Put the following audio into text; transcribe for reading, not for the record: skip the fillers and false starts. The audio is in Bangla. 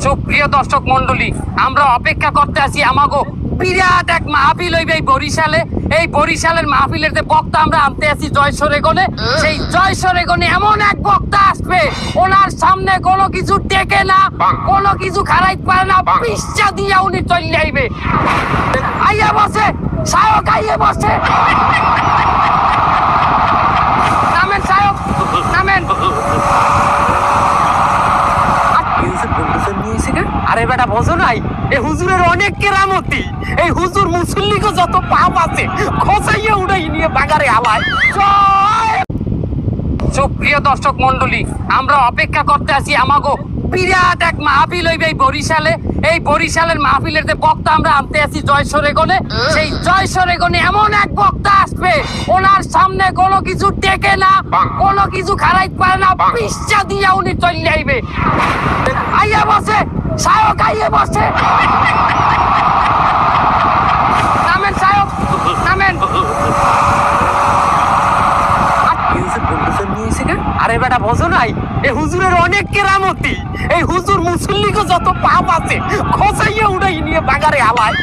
সুপ্রিয় দর্শক মন্ডলী, আমরা অপেক্ষা করতে আছি আমাগো বিরাট এক মাহফিল হইবে এই বরিশালে। এই বরিশালের মাহফিলের যে বক্তা আমরা আনতে আছি জয়সরে গনে, সেই জয়সরে গনে এমন এক বক্তা আসবে, ওনার সামনে কোনো কিছু টেকে না, কোনো কিছু খারাইতে পারে না, পিচ্চা দিয়া উনি চলে আইবে। আইয়া বসে সায়ক, আইয়া বসে। নামেন সায়ক, নামেন। আরে বেটা বোঝো নাই, এই হুজুরের অনেক কেরামতি। এই হুজুর মুসল্লিকে যত পাপ আছে খোঁচাইয়া উড়াই নিয়ে বাগারে হালায়। সুপ্রিয় দর্শক মন্ডলী, আমরা অপেক্ষা করতে আছি আমাগো বিরাট এক মাহফিল হইবে এই বরিশালে। এই বরিশালের মাহফিলের যে বক্তা আমরা আনতে আছি জয়সরে গনে, সেই জয়সরে গনে এমন এক বক্তা আসবে, ওনার সামনে কোনো কিছু টেকে না, কোনো কিছু খারাইতে পারে না, পিচ্চা দিয়া উনি চলে আইবে। আইয়া বসে সায়ক, আইয়া বসে। নামেন সায়ক, নামেন। আরে বেটা বোঝো নাই, এই হুজুরের অনেক কেরামতি। এই হুজুর মুসল্লিকে যত পাপ আছে খোঁচাইয়া উড়াই নিয়ে বাগারে হালায়।